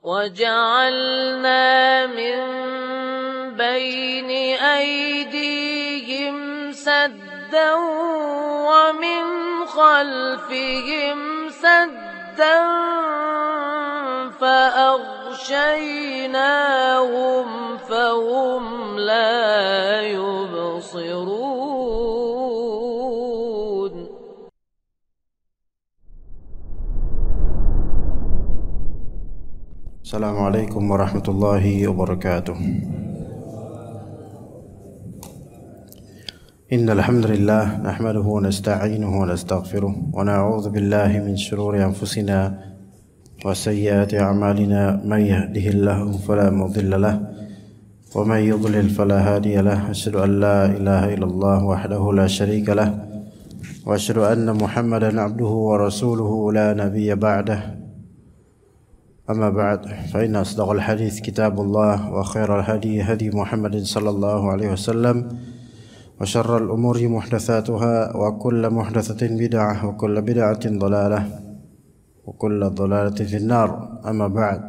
وجعلنا من بين أيديهم سدا ومن خلفهم سدا فأغشيناهم فهم لا يبصرون. السلام عليكم ورحمة الله وبركاته. إن الحمد لله نحمده ونستعينه ونستغفره ونعوذ بالله من شرور أنفسنا وسيئات أعمالنا. من يهده الله فلا مضل له ومن يضلل فلا هادي له. أشهد أن لا إله إلا الله وحده لا شريك له وأشهد أن محمدا عبده ورسوله لا نبي بعده. أما بعد فإن أصدق الحديث كتاب الله وخير الهدي هدي محمد صلى الله عليه وسلم وشر الأمور محدثاتها وكل محدثة بدعة وكل بدعة ضلالة وكل ضلالة في النار. أما بعد,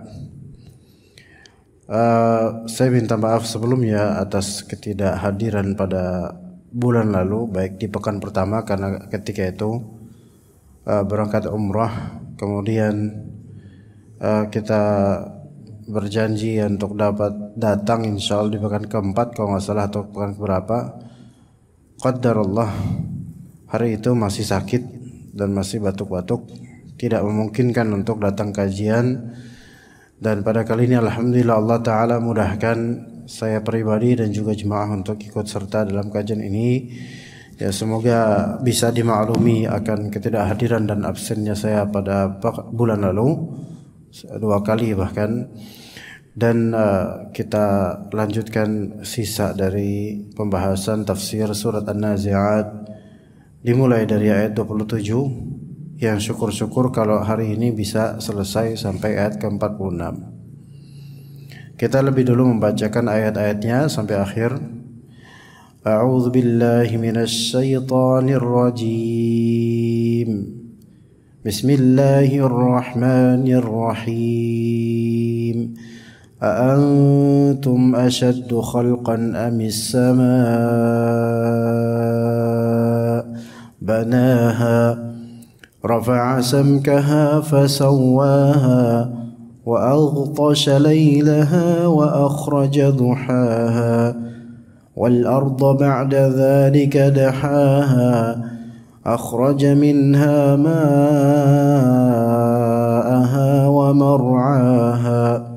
saya minta maaf sebelumnya atas ketidakhadiran pada bulan lalu, baik di pekan pertama karena ketika itu berangkat umrah, kemudian kita berjanji untuk dapat datang insyaallah di pekan keempat kalau nggak salah atau pekan keberapa. Qadarullah hari itu masih sakit dan masih batuk-batuk, tidak memungkinkan untuk datang kajian. Dan pada kali ini alhamdulillah Allah Ta'ala mudahkan saya pribadi dan juga jemaah untuk ikut serta dalam kajian ini. Ya, semoga bisa dimaklumi akan ketidakhadiran dan absennya saya pada bulan lalu 2 kali bahkan. Dan kita lanjutkan sisa dari pembahasan tafsir surat An-Nazi'at dimulai dari ayat 27 yang syukur-syukur kalau hari ini bisa selesai sampai ayat ke-46. Kita lebih dulu membacakan ayat-ayatnya sampai akhir. A'udzu billahi minasy syaithanir rajim. Bismillahirrahmanirrahim. أأنتم أشد خلقا أم السماء بناها رفع سمكها فسواها وأغطش ليلها وأخرج ضحاها والأرض بعد ذلك دحاها أخرج منها ماءها ومرعاها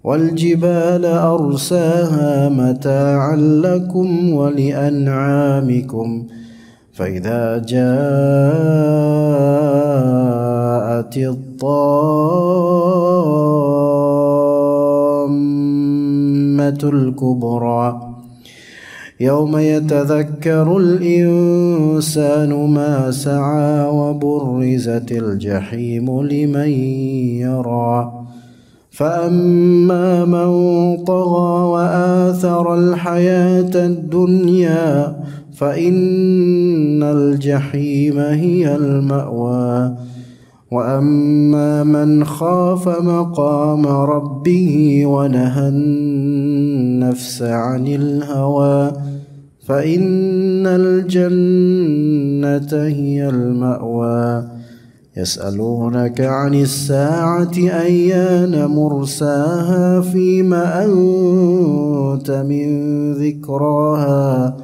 والجبال أرساها متاعا لكم ولأنعامكم فإذا جاءت الطامة الكبرى يوم يتذكر الإنسان ما سعى وبرزت الجحيم لمن يرى فأما من طغى وآثر الحياة الدنيا فإن الجحيم هي المأوى وأما من خاف مقام ربه ونهى النفس عن الهوى فإن الجنة هي المأوى يسألونك عن الساعة أيان مرساها فيما أنت من ذكراها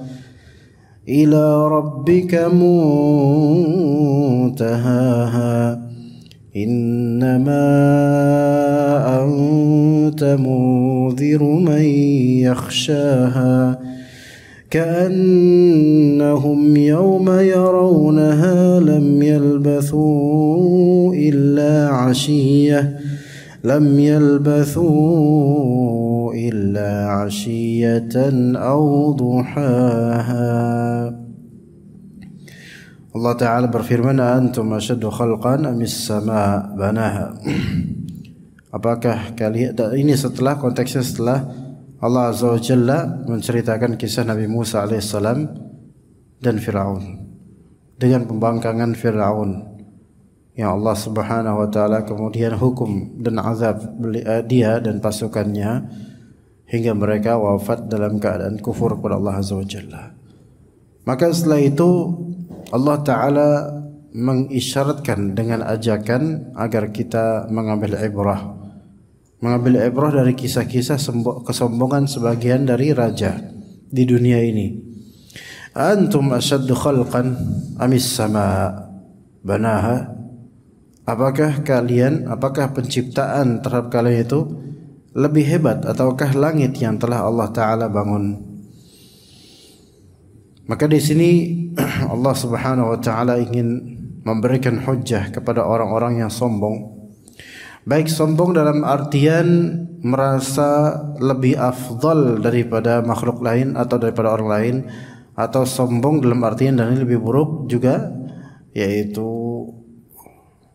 إلى ربك منتهاها إنما أنت منذر من يخشاها كأنهم يوم يرونها لم يلبثوا إلا عشية أو ضحاها. Allah Ta'ala berfirman, antum asyaddu khalqan amis sama banaha. Apakah kalian, ini setelah konteksnya setelah Allah Azza wa Jalla menceritakan kisah Nabi Musa alaihissalam dan Fir'aun dengan pembangkangan Fir'aun yang Allah Subhanahu wa taala kemudian hukum dan azab dia dan pasukannya hingga mereka wafat dalam keadaan kufur kepada Allah Azza wa Jalla. Maka setelah itu Allah taala mengisyaratkan dengan ajakan agar kita mengambil ibrah dari kisah-kisah kesombongan sebagian dari raja di dunia ini. Antum ashaddu khalqan amis sama banaha? Apakah penciptaan terhadap kalian itu lebih hebat ataukah langit yang telah Allah taala bangun? Maka di sini Allah Subhanahu wa taala ingin memberikan hujjah kepada orang-orang yang sombong. Baik sombong dalam artian merasa lebih afdal daripada makhluk lain atau daripada orang lain, atau sombong dalam artian dan ini lebih buruk juga, yaitu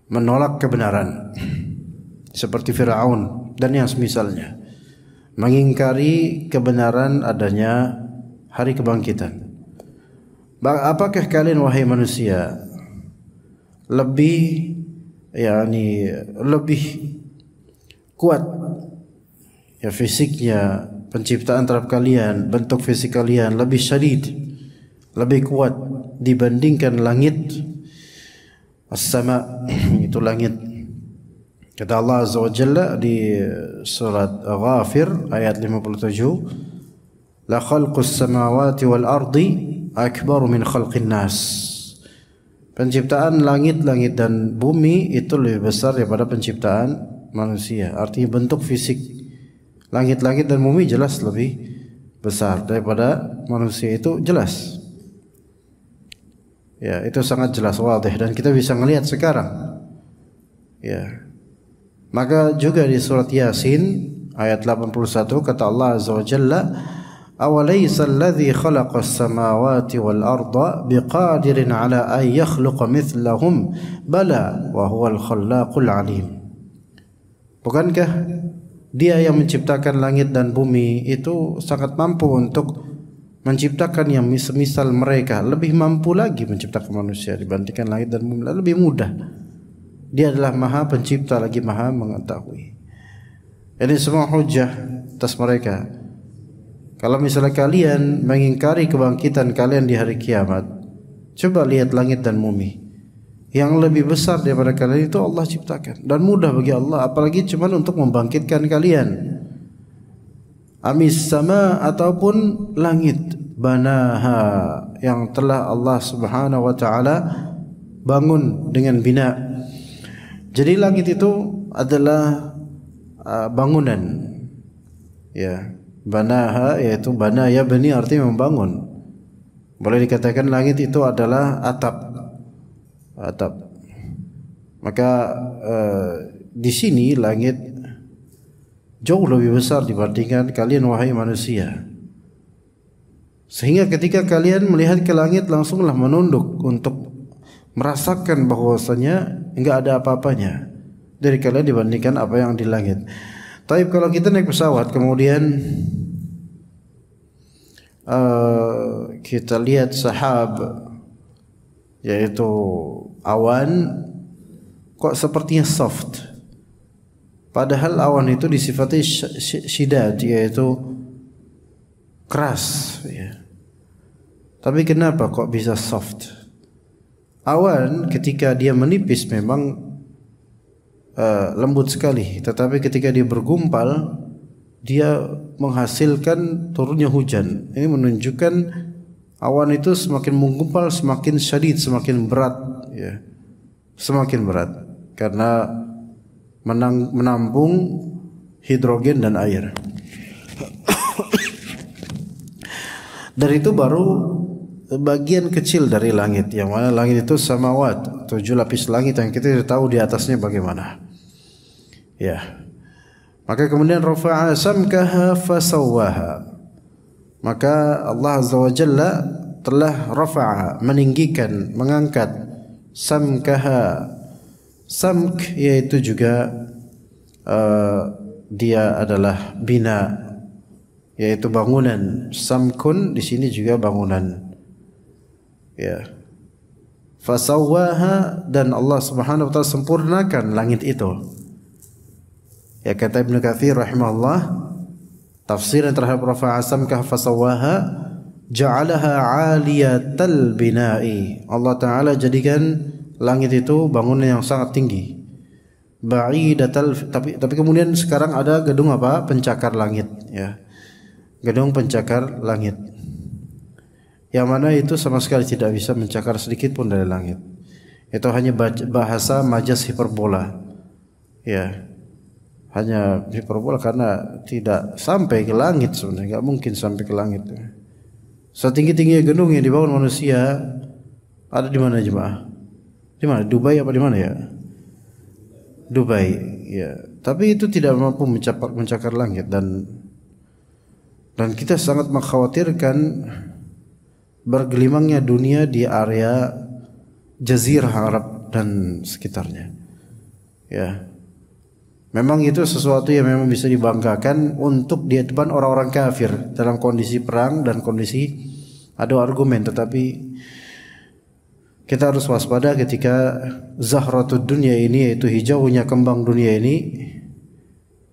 menolak kebenaran seperti Firaun dan yang semisalnya, mengingkari kebenaran adanya hari kebangkitan. Apakah kalian wahai manusia lebih kuat ya fisiknya, penciptaan terhadap kalian, bentuk fisik kalian lebih syadid, lebih kuat dibandingkan langit? As-sama itu langit. Kata Allah Azza wa Jalla di surat Ghafir ayat 57, la khalqus samawati wal ardi akbaru min khalqin nas. Penciptaan langit-langit dan bumi itu lebih besar daripada penciptaan manusia. Artinya bentuk fisik langit-langit dan bumi jelas lebih besar daripada manusia, itu jelas. Ya, itu sangat jelas, wadih, dan kita bisa melihat sekarang. Ya. Maka juga di surat Yasin ayat 81 kata Allah Azza wa Jalla, awalaysa alladhi khalaqas samawati wal arda biqadirin ala an yakhluqa mithlahum bala wa huwal khallaqul alim. Bukankah dia yang menciptakan langit dan bumi itu sangat mampu untuk menciptakan yang semisal mereka, lebih mampu lagi menciptakan manusia dibandingkan langit dan bumi, lebih mudah. Dia adalah Maha Pencipta lagi Maha Mengetahui. Ini semua hujah atas mereka. Kalau misalnya kalian mengingkari kebangkitan kalian di hari kiamat, coba lihat langit dan bumi. Yang lebih besar daripada kalian itu Allah ciptakan, dan mudah bagi Allah, apalagi cuma untuk membangkitkan kalian. Amis sama ataupun langit, banaha yang telah Allah Subhanahu wa taala bangun dengan bina. Jadi langit itu adalah bangunan. Ya, banaha yaitu bana ya bani artinya membangun. Boleh dikatakan langit itu adalah atap. Maka di sini langit jauh lebih besar dibandingkan kalian wahai manusia. Sehingga ketika kalian melihat ke langit langsunglah menunduk untuk merasakan bahwasanya enggak ada apa-apanya dari kalian dibandingkan apa yang di langit. Tapi kalau kita naik pesawat kemudian kita lihat sahab, yaitu awan, kok sepertinya soft. Padahal awan itu disifati syidad, yaitu keras. Ya. Tapi kenapa kok bisa soft? Awan ketika dia menipis memang lembut sekali, tetapi ketika dia bergumpal, dia menghasilkan turunnya hujan. Ini menunjukkan awan itu semakin menggumpal, semakin syadid, semakin berat. Ya. Semakin berat karena menampung hidrogen dan air. Dari itu baru bagian kecil dari langit, yang mana langit itu samawat, 7 lapis langit yang kita tahu di atasnya bagaimana. Ya. Maka kemudian rafa'a samkaha fasawwaha. Maka Allah Azza wa Jalla telah rafa'a, meninggikan, mengangkat samkaha. Samk yaitu juga dia adalah bina, yaitu bangunan. Samkun di sini juga bangunan. Ya. fasawwaha, dan Allah Subhanahu wa taala sempurnakan langit itu. Ya, kata Ibnu Katsir rahimahullah, tafsiran terhadap rafa'a samkah fasawwaha, ja'alaha 'aliyatal bina'i. Allah taala jadikan langit itu bangunan yang sangat tinggi. Ba'idatal, tapi kemudian sekarang ada gedung apa? Pencakar langit, ya. Gedung pencakar langit. Yang mana itu sama sekali tidak bisa mencakar sedikit pun dari langit. Itu hanya bahasa majaz hiperbola. Ya. Hanya hiperbola karena tidak sampai ke langit sebenarnya, enggak mungkin sampai ke langit. Setinggi-tingginya gedung yang dibangun manusia ada di mana jemaah? Di mana? Dubai apa di mana ya? Dubai, ya. Tapi itu tidak mampu mencakar langit, dan kita sangat mengkhawatirkan bergelimangnya dunia di area Jazirah Arab dan sekitarnya. Ya. Memang itu sesuatu yang memang bisa dibanggakan untuk di depan orang-orang kafir dalam kondisi perang dan kondisi adu argumen, tetapi kita harus waspada ketika zahratud dunia ini, yaitu hijaunya kembang dunia ini,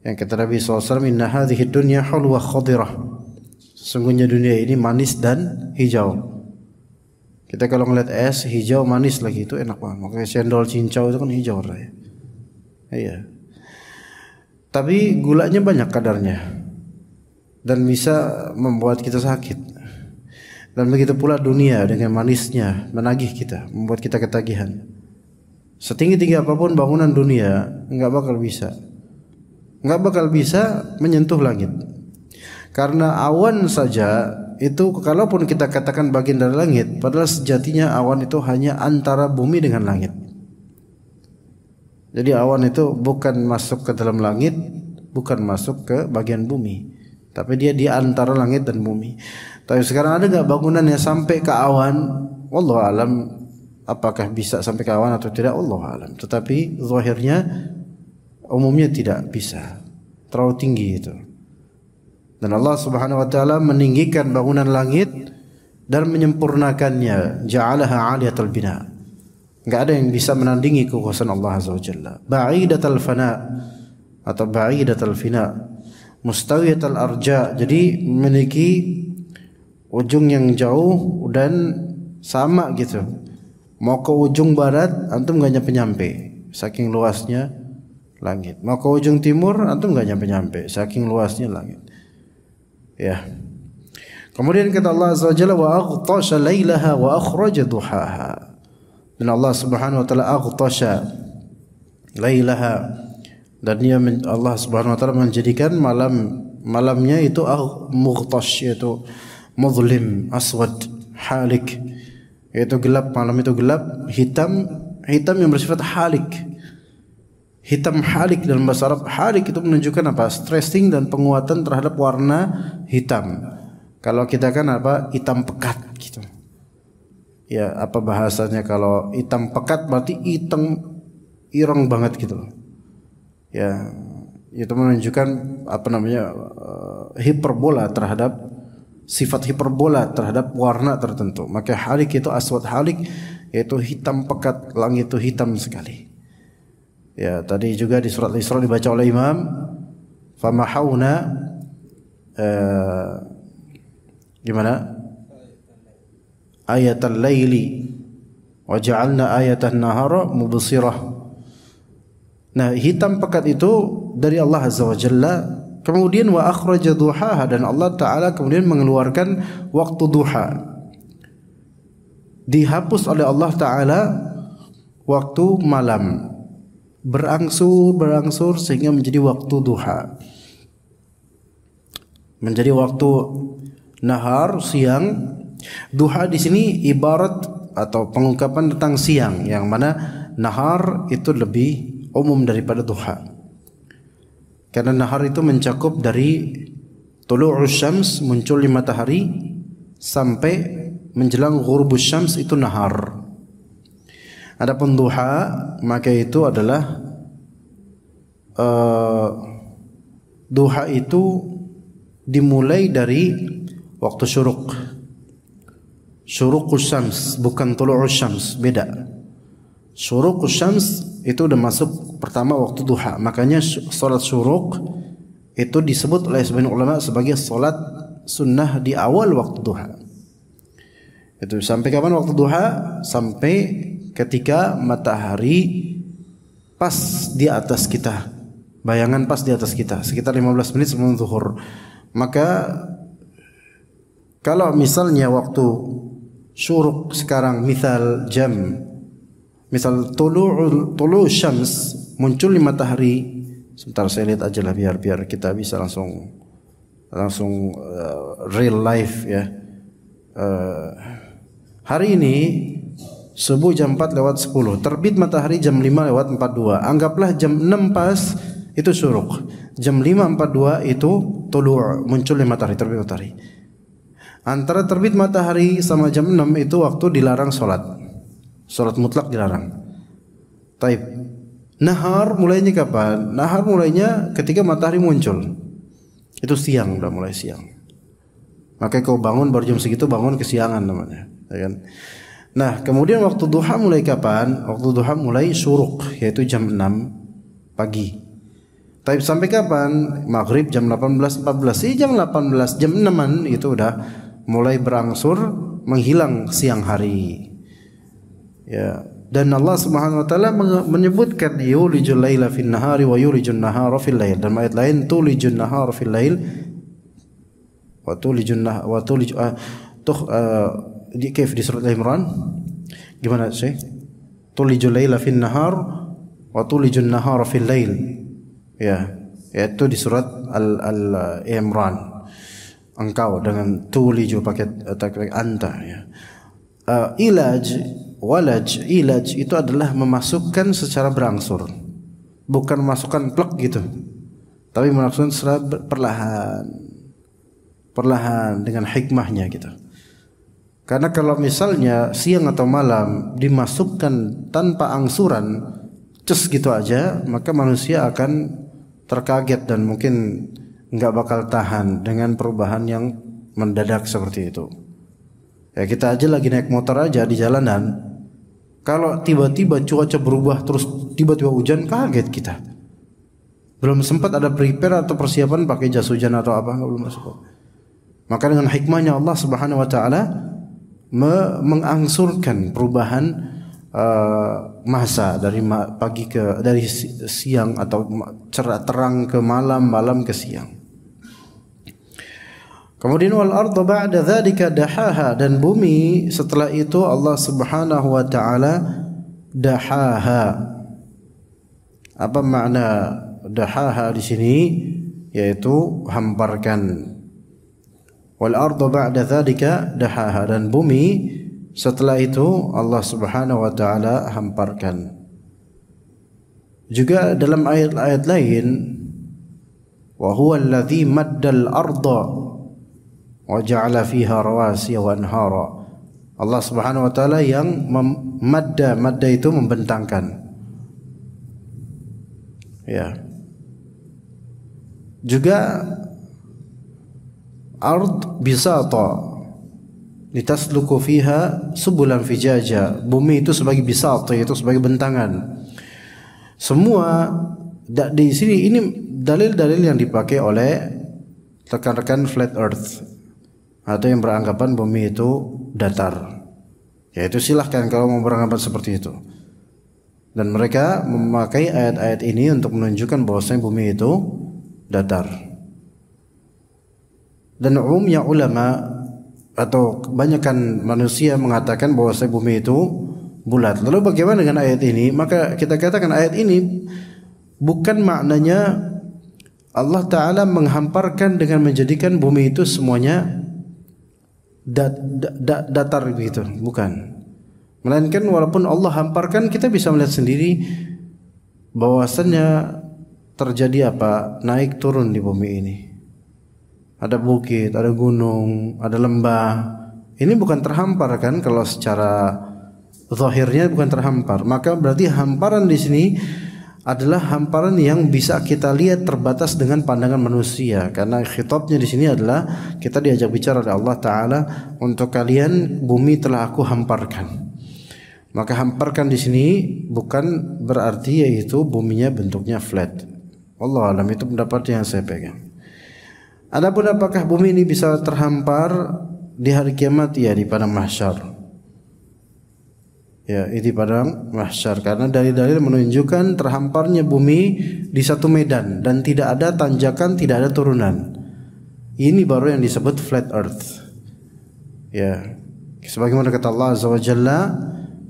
yang kata Nabi SAW, inna hadhihi dunya hulwa khadirah. Sesungguhnya dunia ini manis dan hijau. Kita kalau ngeliat es hijau manis lagi, itu enak banget. Makanya cendol cincau itu kan hijau ya. Iya. Tapi gulanya banyak kadarnya dan bisa membuat kita sakit. Dan begitu pula dunia dengan manisnya menagih kita, membuat kita ketagihan. Setinggi-tinggi apapun bangunan dunia enggak bakal bisa menyentuh langit. Karena awan saja itu, kalaupun kita katakan bagian dari langit, padahal sejatinya awan itu hanya antara bumi dengan langit. Jadi awan itu bukan masuk ke dalam langit, bukan masuk ke bagian bumi, tapi dia di antara langit dan bumi. Tapi sekarang ada nggak bangunan yang sampai ke awan? Wallahu alam, apakah bisa sampai ke awan atau tidak? Wallahu alam. Tetapi zahirnya umumnya tidak bisa, terlalu tinggi itu. Dan Allah Subhanahu wa taala meninggikan bangunan langit dan menyempurnakannya. Ja'alaha 'aliyatal bina. Enggak ada yang bisa menandingi kekuasaan Allah Azza wa Jalla. Ba'idatal fana atau ba'idatal fina. Mustawiyatal arja. Jadi memiliki ujung yang jauh dan sama gitu. Mau ke ujung barat antum enggak nyampe-nyampe, saking luasnya langit. Mau ke ujung timur antum enggak nyampe-nyampe, saking luasnya langit. Ya. Kemudian kata Allah Azza wa Jalla, wa aghtasha lailaha wa akhraja duhaha. Dan Allah Subhanahu wa taala aghtasha lailaha, dan Allah Subhanahu wa taala menjadikan malamnya itu mughtash, yaitu muzlim, aswad, halik, yaitu gelap. Malam itu gelap, hitam yang bersifat halik. Hitam halik dalam bahasa Arab, halik itu menunjukkan apa? Stressing dan penguatan terhadap warna hitam. Kalau kita kan apa? Hitam pekat gitu. Ya, apa bahasanya kalau hitam pekat berarti hitam ireng banget gitu. Ya, itu menunjukkan apa namanya? Hiperbola terhadap sifat hiperbola terhadap warna tertentu. Maka halik itu aswad halik, yaitu hitam pekat, langit itu hitam sekali. Ya, tadi juga di surat Al-Isra dibaca oleh Imam, famahawna gimana? Ayatal laili wa ja'alna ayatan nahara mubsirah. Nah, hitam pekat itu dari Allah Azza wa Jalla. Kemudian wa akhraja duhaha, dan Allah Ta'ala kemudian mengeluarkan waktu duha. Dihapus oleh Allah Ta'ala waktu malam, berangsur sehingga menjadi waktu duha, menjadi waktu nahar, siang. Duha di sini ibarat atau pengungkapan tentang siang, yang mana nahar itu lebih umum daripada duha. Karena nahar itu mencakup dari tulu'us syams, munculnya matahari, sampai menjelang ghurubus syams, itu nahar. Adapun duha maka itu adalah duha itu dimulai dari waktu syuruk. syuruqus syams, bukan tulu'us syams, beda. Syuruqus syams itu udah masuk pertama waktu duha. Makanya salat syuruq itu disebut oleh sebagian ulama sebagai salat sunnah di awal waktu duha. Itu sampai kapan waktu duha? Sampai ketika matahari pas di atas kita. Bayangan pas di atas kita, sekitar 15 menit sebelum zuhur. Maka kalau misalnya waktu syuruq sekarang misal tulu syams, muncul di matahari. Sebentar saya lihat aja lah biar kita bisa langsung real life ya. Hari ini subuh jam 4:10, terbit matahari jam 5:42. Anggaplah jam 6 pas itu syuruq. Jam 5:42 itu tulu', muncul di matahari, terbit matahari. Antara terbit matahari sama jam 6 itu waktu dilarang salat. Salat mutlak dilarang. Taib. Nahar mulainya kapan? Nahar mulainya ketika matahari muncul. Itu siang, udah mulai siang. Makanya kau bangun baru jam segitu, bangun kesiangan namanya, ya kan? Nah, kemudian waktu duha mulai kapan? Waktu duha mulai syuruq, yaitu jam 6 pagi. Taib sampai kapan? Maghrib jam 18:14. Jam 18, jam 6-an itu udah mulai berangsur menghilang siang hari. Ya, dan Allah Subhanahu wa taala menyebutkan yulijul laila fin nahari wa yulijun nahara fil lail. Dan ayat lain tulijun nahara fil lail wa tulijun wa tulij di surat Al-Imran gimana sih? Tulijul laila fin nahar wa tulijun nahara fil lail. Ya, yaitu di surat Al-Imran. Engkau dengan tuliju pakai anta ya. Ilaj itu adalah memasukkan secara berangsur, bukan memasukkan plek gitu, tapi memasukkan secara perlahan dengan hikmahnya gitu. Karena kalau misalnya siang atau malam dimasukkan tanpa angsuran, cus gitu aja, maka manusia akan terkaget dan mungkin nggak bakal tahan dengan perubahan yang mendadak seperti itu. Ya, kita aja lagi naik motor aja di jalanan, kalau tiba-tiba cuaca berubah terus tiba-tiba hujan, kaget kita. Belum sempat ada prepare atau persiapan pakai jas hujan atau apa, belum masuk. Maka dengan hikmahnya Allah Subhanahu wa taala mengangsurkan perubahan masa dari dari siang atau cerah terang ke malam, malam ke siang. Kemudian wal arda ba'da dzalika dahaha, dan bumi setelah itu Allah Subhanahu wa taala dahaha. Apa makna dahaha di sini? Yaitu hamparkan. Wal arda ba'da dzalika dahaha, dan bumi setelah itu Allah Subhanahu wa taala hamparkan. Juga dalam ayat-ayat lain, wa huwa alladzi maddal arda wa ja'ala fiha rawasiya wa anhara. Allah Subhanahu wa taala yang madda itu membentangkan. Ya. Juga ard bisata litasluku fiha subulan fijaja. Bumi itu sebagai bisata, yaitu sebagai bentangan. Semua di sini ini dalil-dalil yang dipakai oleh rekan-rekan flat earth atau yang beranggapan bumi itu datar. Yaitu silahkan kalau mau beranggapan seperti itu. Dan mereka memakai ayat-ayat ini untuk menunjukkan bahwasanya bumi itu datar. Dan umumnya ulama atau kebanyakan manusia mengatakan bahwasanya bumi itu bulat. Lalu bagaimana dengan ayat ini? Maka kita katakan ayat ini bukan maknanya Allah Ta'ala menghamparkan dengan menjadikan bumi itu semuanya datar begitu, bukan. Melainkan walaupun Allah hamparkan, kita bisa melihat sendiri bahwasannya terjadi apa? Naik turun di bumi ini. Ada bukit, ada gunung, ada lembah. Ini bukan terhampar kan? Kalau secara zahirnya bukan terhampar, maka berarti hamparan di sini adalah hamparan yang bisa kita lihat terbatas dengan pandangan manusia, karena khitabnya di sini adalah kita diajak bicara oleh Allah Ta'ala, untuk kalian bumi telah aku hamparkan. Maka hamparkan di sini bukan berarti yaitu buminya bentuknya flat. Allah alam, itu pendapat yang saya pegang. Adapun apakah bumi ini bisa terhampar di hari kiamat? Ya, di padang mahsyar. Ya, di padang mahsyar, karena dalil-dalil menunjukkan terhamparnya bumi di satu medan dan tidak ada tanjakan, tidak ada turunan. Ini baru yang disebut flat earth. Ya, sebagaimana kata Allah Azza wa Jalla,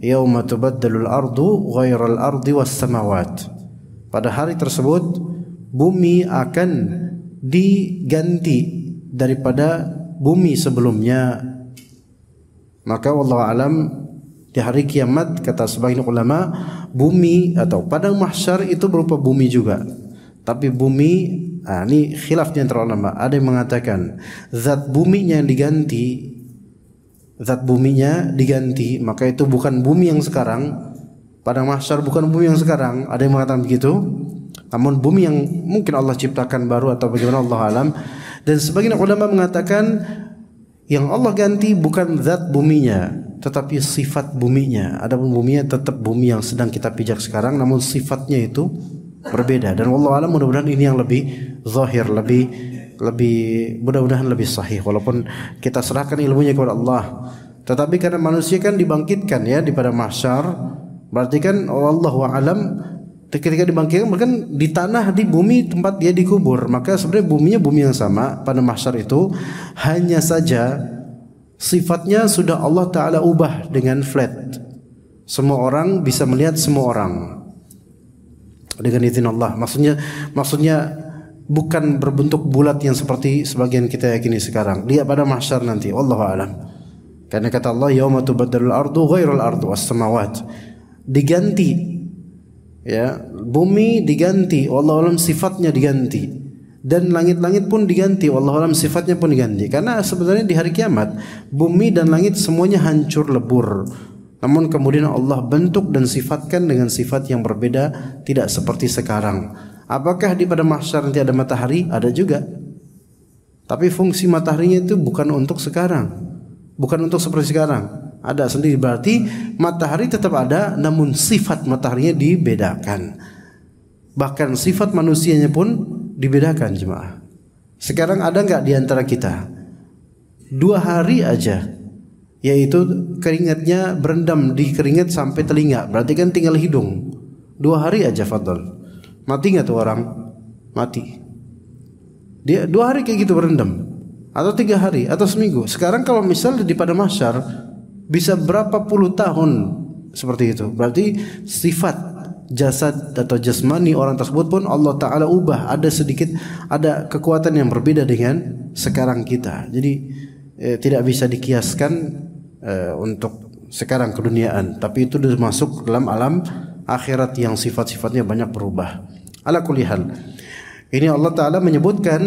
yauma tubaddalul ardu ghairal ardi was samawat. Pada hari tersebut bumi akan diganti daripada bumi sebelumnya. Maka wallahu alam, di hari kiamat kata sebagian ulama, bumi atau padang mahsyar itu berupa bumi juga. Tapi bumi, ini khilaf di antara ulama. Ada yang mengatakan zat buminya yang diganti, maka itu bukan bumi yang sekarang. Padang mahsyar bukan bumi yang sekarang. Ada yang mengatakan begitu. Namun bumi yang mungkin Allah ciptakan baru atau bagaimana, Allah alam. Dan sebagian ulama mengatakan yang Allah ganti bukan zat buminya, tetapi sifat buminya. Adapun buminya tetap bumi yang sedang kita pijak sekarang, namun sifatnya itu berbeda. Dan wallahu alam, mudah-mudahan ini yang lebih zahir, lebih mudah-mudahan lebih sahih, walaupun kita serahkan ilmunya kepada Allah. Tetapi karena manusia kan dibangkitkan ya di padang mahsyar, berarti kan wallahu alam ketika dibangkitkan bahkan di tanah, di bumi tempat dia dikubur, maka sebenarnya buminya bumi yang sama pada mahsyar itu, hanya saja sifatnya sudah Allah Ta'ala ubah dengan flat. Semua orang bisa melihat semua orang dengan izin Allah. Maksudnya bukan berbentuk bulat yang seperti sebagian kita yakini sekarang. Dia pada mahsyar nanti, wallahu alam. Karena kata Allah, yauma tubaddalul ardu ghairal ardu was samawat. Diganti, ya, bumi diganti, wallahu alam sifatnya diganti, dan langit-langit pun diganti, wallahu alam sifatnya pun diganti. Karena sebenarnya di hari kiamat bumi dan langit semuanya hancur lebur, namun kemudian Allah bentuk dan sifatkan dengan sifat yang berbeda, tidak seperti sekarang. Apakah di pada mahsyar nanti ada matahari? Ada juga, tapi fungsi mataharinya itu bukan untuk sekarang, bukan untuk seperti sekarang. Ada sendiri, berarti matahari tetap ada, namun sifat mataharinya dibedakan. Bahkan sifat manusianya pun dibedakan, jemaah. Sekarang ada nggak di antara kita 2 hari aja, yaitu keringatnya berendam di keringat sampai telinga, berarti kan tinggal hidung. 2 hari aja, fadl. Mati nggak tuh orang? Mati. Dia 2 hari kayak gitu berendam, atau 3 hari, atau seminggu. Sekarang kalau misalnya di pada mahsyar bisa berapa puluh tahun seperti itu. Berarti sifat jasad atau jasmani orang tersebut pun Allah Ta'ala ubah. Ada kekuatan yang berbeda dengan sekarang kita. Jadi tidak bisa dikiaskan untuk sekarang keduniaan, tapi itu sudah masuk dalam alam akhirat yang sifat-sifatnya banyak berubah. Ala kulli hal, ini Allah Ta'ala menyebutkan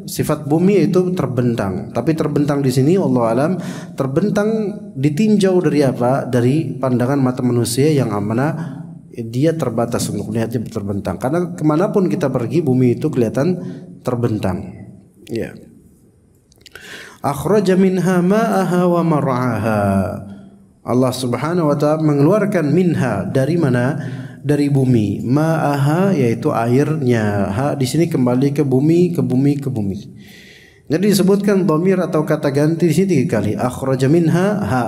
sifat bumi itu terbentang. Tapi terbentang di sini Allah alam, terbentang ditinjau dari apa? Dari pandangan mata manusia yang mana dia terbatas untuk melihatnya terbentang. Karena kemanapun kita pergi bumi itu kelihatan terbentang. Ya. Akhraja minha ma'aha wa mar'aha. Allah Subhanahu wa Ta'ala mengeluarkan minha, dari mana? Dari bumi. Ma'aha yaitu airnya. Ha di sini kembali ke bumi, ke bumi, ke bumi. Jadi disebutkan dhamir atau kata ganti di sini 3 kali. Akhraja minha, ha.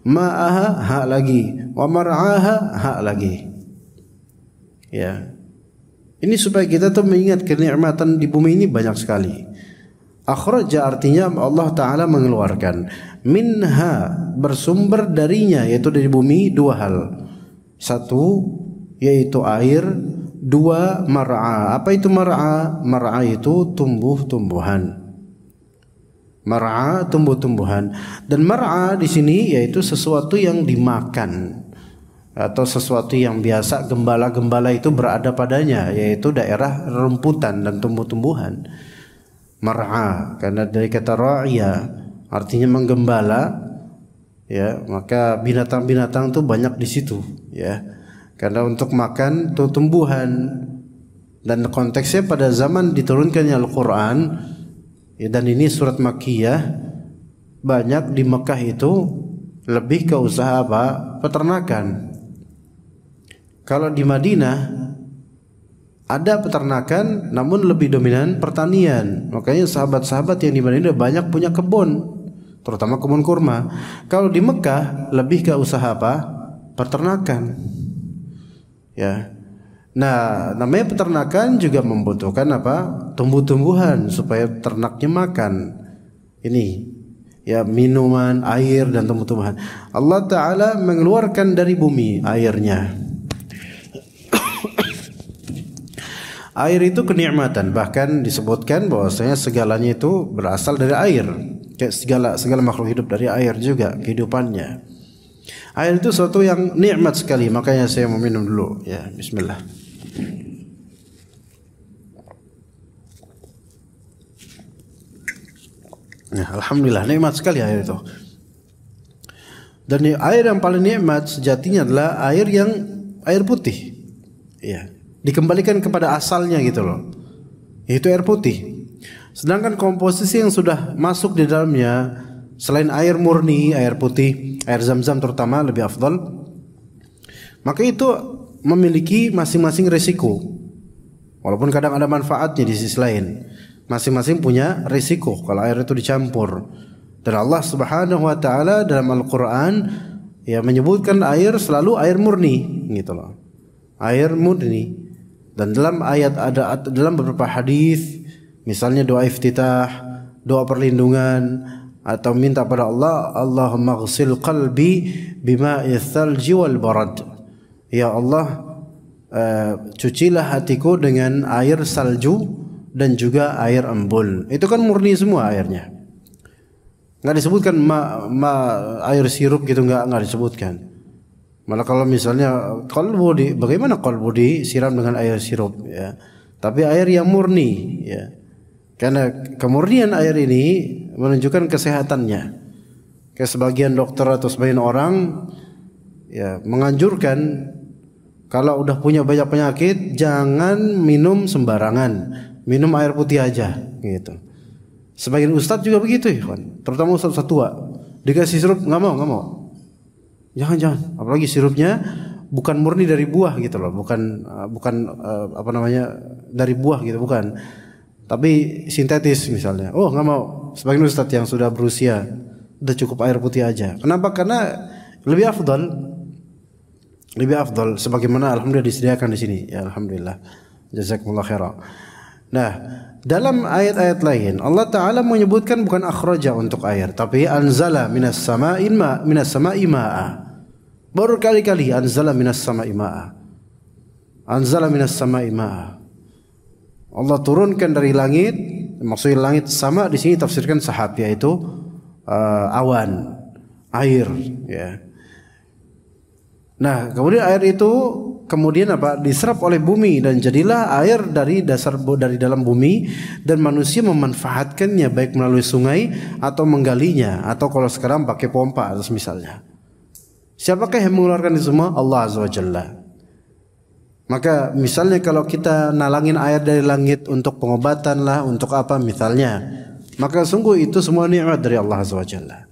Ma'aha, ha lagi. Wa mar'aha, ha lagi. Ya. Ini supaya kita tuh mengingat kenikmatan di bumi ini banyak sekali. Akhraja artinya Allah Ta'ala mengeluarkan. Minha bersumber darinya, yaitu dari bumi 2 hal. 1 yaitu air, 2 mar'a. Apa itu mar'a? Mar'a itu tumbuh-tumbuhan. Mar'a tumbuh-tumbuhan. Dan mar'a di sini yaitu sesuatu yang dimakan atau sesuatu yang biasa gembala-gembala itu berada padanya, yaitu daerah rumputan dan tumbuh-tumbuhan. Mar'a karena dari kata ra'iya artinya menggembala, ya, maka binatang-binatang itu banyak di situ, ya. Karena untuk makan itu tumbuhan, dan konteksnya pada zaman diturunkannya Al-Quran, ya, dan ini surat Makkiyah, banyak di Mekah itu lebih ke usaha apa? Peternakan. Kalau di Madinah ada peternakan, namun lebih dominan pertanian. Makanya sahabat-sahabat yang di Madinah banyak punya kebun, terutama kebun kurma. Kalau di Mekah lebih ke usaha apa? Peternakan. Ya. Nah, namanya peternakan juga membutuhkan apa? Tumbuh-tumbuhan supaya ternaknya makan. Ini ya, minuman, air, dan tumbuh-tumbuhan. Allah Ta'ala mengeluarkan dari bumi airnya. Air itu kenikmatan, bahkan disebutkan bahwasanya segalanya itu berasal dari air. Kayak segala makhluk hidup dari air juga kehidupannya. Air itu sesuatu yang nikmat sekali, makanya saya mau minum dulu. Ya, bismillah. Ya, alhamdulillah, nikmat sekali air itu. Dan air yang paling nikmat sejatinya adalah air putih. Ya, dikembalikan kepada asalnya gitu loh. Itu air putih. Sedangkan komposisi yang sudah masuk di dalamnya, selain air murni, air putih, air zam-zam terutama lebih afdal, maka itu memiliki masing-masing risiko. Walaupun kadang ada manfaatnya di sisi lain, masing-masing punya risiko kalau air itu dicampur. Dan Allah Subhanahu wa taala dalam Al-Qur'an ya menyebutkan air selalu air murni gitu loh. Air murni. Dan dalam ayat dalam beberapa hadis, misalnya doa iftitah, doa perlindungan, atau minta pada Allah, Allahumma ghsil qalbi bima'i thalji wal barad. Ya Allah, cucilah hatiku dengan air salju dan juga air embun. Itu kan murni semua airnya. Enggak disebutkan air sirup gitu, enggak disebutkan. Malah kalau misalnya bagaimana qalbu disiram dengan air sirup ya. Tapi air yang murni ya. Karena kemurnian air ini menunjukkan kesehatannya. Kayak sebagian dokter atau sebagian orang ya menganjurkan kalau udah punya banyak penyakit jangan minum sembarangan, minum air putih aja gitu. Sebagian ustadz juga begitu ya, terutama ustadz tua. Dikasih sirup nggak mau. Jangan. Apalagi sirupnya bukan murni dari buah gitu loh, bukan dari buah gitu, bukan. Tapi sintetis misalnya. Oh nggak mau. Sebagian ustadz yang sudah berusia udah cukup air putih aja. Kenapa? Karena lebih afdal. Sebagaimana alhamdulillah disediakan di sini. Ya alhamdulillah. Jazakumullah khairan. Nah, dalam ayat-ayat lain Allah Ta'ala menyebutkan bukan akhraja untuk air, tapi anzala minas sama'i ma'a. Baru kali-kali anzala minas sama'i ma'a. Anzala minas sama'i ma'a. Allah turunkan dari langit, maksudnya langit sama di sini tafsirkan sahab, yaitu awan, air ya. Nah, kemudian air itu diserap oleh bumi dan jadilah air dari dalam bumi, dan manusia memanfaatkannya baik melalui sungai atau menggalinya, atau kalau sekarang pakai pompa atau misalnya. Siapakah yang mengeluarkan itu semua? Allah Azza wa Jalla. Maka misalnya kalau kita nalangin air dari langit untuk pengobatan lah, untuk apa misalnya, maka sungguh itu semua nikmat dari Allah Azza wa Jalla.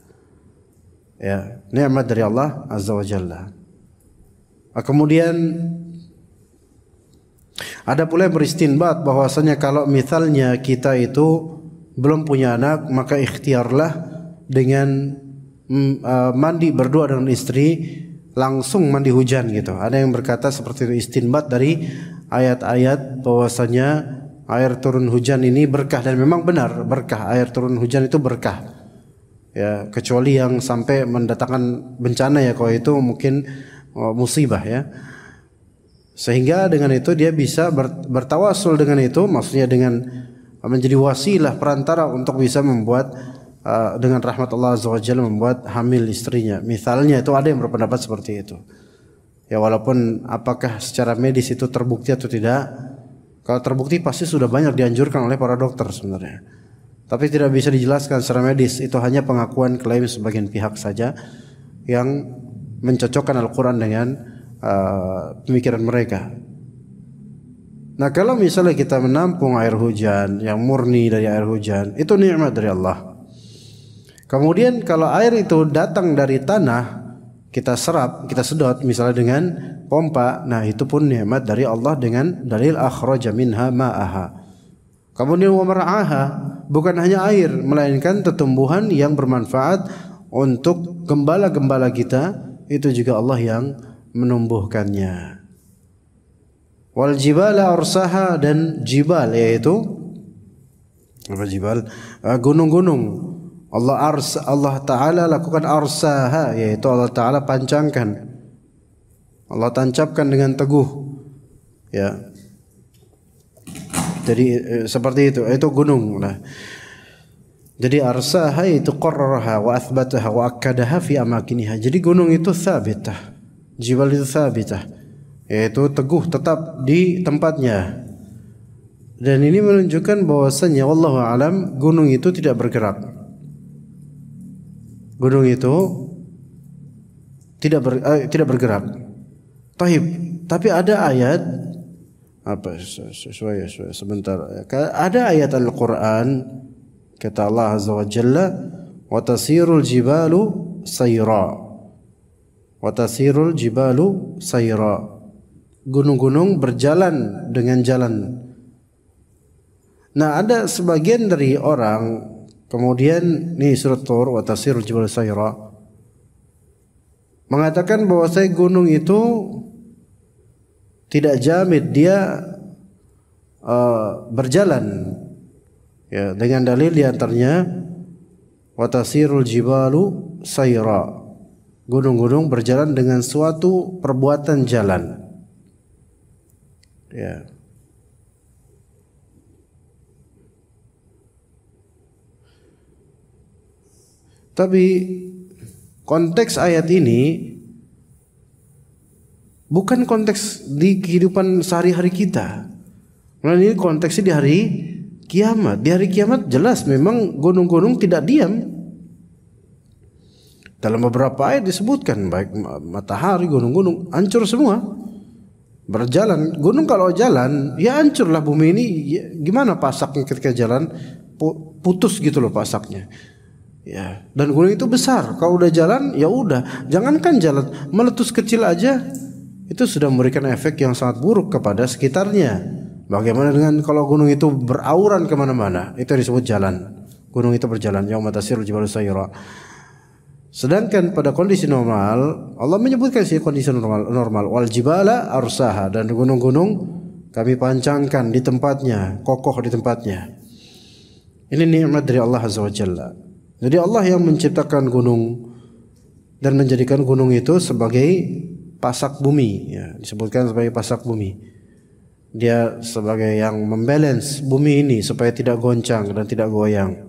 Ya, nikmat dari Allah Azza wa Jalla. Kemudian ada pula yang beristinbat bahwasanya kalau misalnya kita itu belum punya anak, maka ikhtiarlah dengan mandi berdua dengan istri, langsung mandi hujan gitu. Ada yang berkata seperti itu, istinbat dari ayat-ayat bahwasanya air turun hujan ini berkah, dan memang benar berkah, air turun hujan itu berkah. Ya, kecuali yang sampai mendatangkan bencana ya, kalau itu mungkin musibah ya. Sehingga dengan itu dia bisa bertawasul dengan itu, maksudnya dengan menjadi wasilah perantara untuk bisa membuat dengan rahmat Allah Azza wa Jalla membuat hamil istrinya. Misalnya itu ada yang berpendapat seperti itu. Ya, walaupun apakah secara medis itu terbukti atau tidak, kalau terbukti pasti sudah banyak dianjurkan oleh para dokter sebenarnya. Tapi tidak bisa dijelaskan secara medis, itu hanya pengakuan klaim sebagian pihak saja yang mencocokkan Al-Quran dengan pemikiran mereka. Nah, kalau misalnya kita menampung air hujan yang murni dari air hujan, itu nikmat dari Allah. Kemudian kalau air itu datang dari tanah, kita serap, kita sedot misalnya dengan pompa, nah itu pun nikmat dari Allah dengan dalil akhraja minha ma'aha. Kemudian wa mar'aha, bukan hanya air melainkan tumbuhan yang bermanfaat untuk gembala-gembala kita, itu juga Allah yang menumbuhkannya. Wal jibala arsaha, dan jibal yaitu apa jibal? Gunung-gunung. Allah Ta'ala lakukan arsaha, yaitu Allah Ta'ala pancangkan, Allah tancapkan dengan teguh, ya. Jadi seperti itu gunung lah. Jadi arsaha itu qarraraha wa athbataha wa akkadaha fi amakiniha. Jadi gunung itu thabitah, jibal itu thabitah, yaitu teguh tetap di tempatnya. Dan ini menunjukkan bahwasanya wallahu alam gunung itu tidak bergerak. Gunung itu tidak bergerak. Tapi ada ayat apa sebentar. Ada ayat Al-Qur'an, kata Allah Azza wa Jalla, wa tasirul jibalu sayra. Wa tasirul jibalu sayra. Gunung-gunung berjalan dengan jalan. Nah, ada sebagian dari orang, kemudian nih surat Tur wa tasirul jibalu sayra, mengatakan bahwa gunung itu tidak jamid, dia berjalan, ya, dengan dalil diantaranya wa tasirul jibalu sayra, gunung-gunung berjalan dengan suatu perbuatan jalan, ya. Tapi konteks ayat ini bukan konteks di kehidupan sehari-hari kita. Nah, ini konteksnya di hari kiamat. Di hari kiamat jelas memang gunung-gunung tidak diam. Dalam beberapa ayat disebutkan, baik matahari, gunung-gunung hancur semua, berjalan. Gunung kalau jalan, ya hancurlah bumi ini. Ya, gimana pasaknya ketika jalan? Putus gitu loh pasaknya. Ya, dan gunung itu besar. Kalau udah jalan, ya udah. Jangankan jalan, meletus kecil aja itu sudah memberikan efek yang sangat buruk kepada sekitarnya. Bagaimana dengan kalau gunung itu berauran kemana-mana? Itu disebut jalan. Gunung itu berjalan. Yauma tasirul jibalu sayra. Sedangkan pada kondisi normal, Allah menyebutkan sih kondisi normal. Wal jibala arsaha, dan gunung-gunung kami pancangkan di tempatnya, kokoh di tempatnya. Ini nikmat dari Allah Azza wa Jalla. Jadi Allah yang menciptakan gunung dan menjadikan gunung itu sebagai pasak bumi, ya, disebutkan sebagai pasak bumi. Dia sebagai yang membalance bumi ini supaya tidak goncang dan tidak goyang.